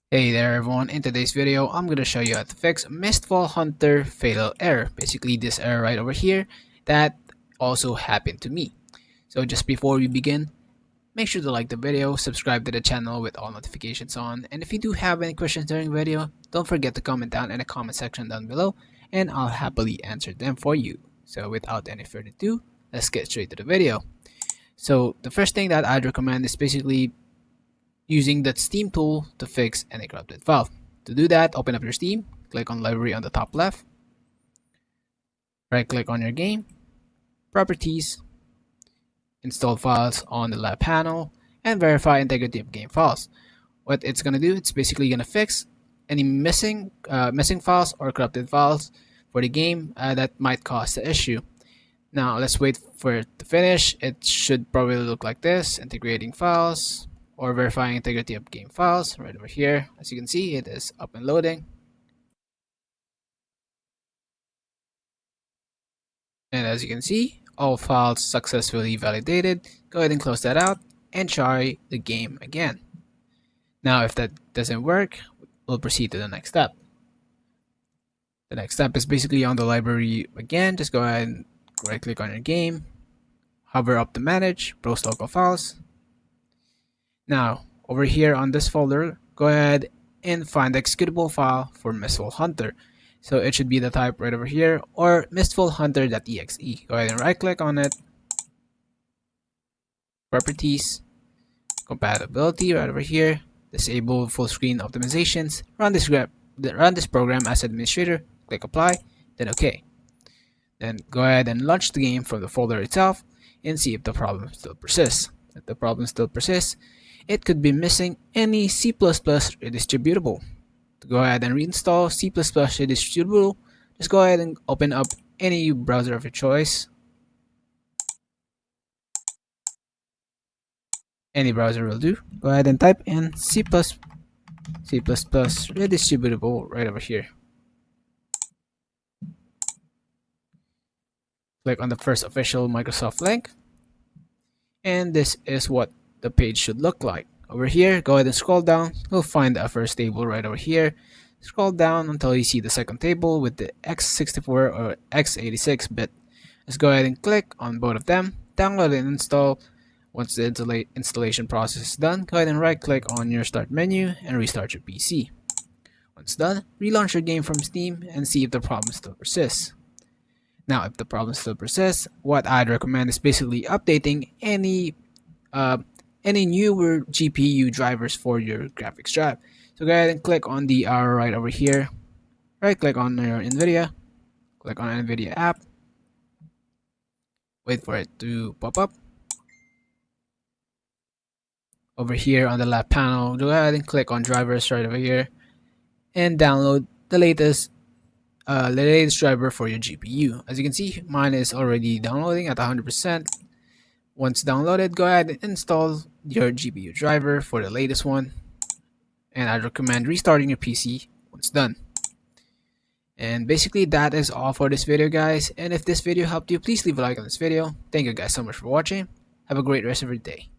Hey there everyone, in today's video I'm going to show you how to fix Mistfall Hunter Fatal Error. Basically this error right over here that also happened to me. So just before we begin, make sure to like the video, subscribe to the channel with all notifications on, and if you do have any questions during the video, don't forget to comment down in the comment section down below and I'll happily answer them for you. So without any further ado, let's get straight to the video. So the first thing that I'd recommend is basically using that Steam tool to fix any corrupted file. To do that, open up your Steam, click on Library on the top left, right click on your game, Properties, Install Files on the left panel, and verify integrity of game files. What it's going to do, it's basically going to fix any missing files or corrupted files for the game that might cause the issue. Now let's wait for it to finish. It should probably look like this: integrating files or verifying integrity of game files right over here. As you can see, it is up and loading. And as you can see, all files successfully validated. Go ahead and close that out and try the game again. Now if that doesn't work, we'll proceed to the next step. The next step is basically on the library again. Just go ahead and right click on your game, hover up to manage, browse local files. Now over here on this folder, go ahead and find the executable file for Mistfall Hunter. So it should be the type right over here, or mistfallhunter.exe. Go ahead and right click on it, properties, compatibility right over here, disable full screen optimizations, run this program as administrator, click apply, then OK. Then go ahead and launch the game from the folder itself and see if the problem still persists. If the problem still persists, it could be missing any C++ redistributable. To go ahead and reinstall C++ redistributable, just go ahead and open up any browser of your choice. Any browser will do. Go ahead and type in C++ redistributable right over here. Click on the first official Microsoft link, and this is what the page should look like. Over here, go ahead and scroll down. You'll find the first table right over here. Scroll down until you see the second table with the x64 or x86 bit. Just go ahead and click on both of them, download and install. Once the installation process is done, go ahead and right click on your start menu and restart your PC. Once done, relaunch your game from Steam and see if the problem still persists. Now, if the problem still persists, what I'd recommend is basically updating any newer GPU drivers for your graphics drive. So go ahead and click on the arrow right over here, right click on your NVIDIA, click on NVIDIA app, wait for it to pop up. Over here on the left panel, go ahead and click on drivers right over here and download the latest driver for your GPU. As you can see, mine is already downloading at 100%. Once downloaded, go ahead and install your GPU driver for the latest one, and I'd recommend restarting your PC once done. And basically that is all for this video, guys, and if this video helped you, please leave a like on this video. Thank you guys so much for watching. Have a great rest of your day.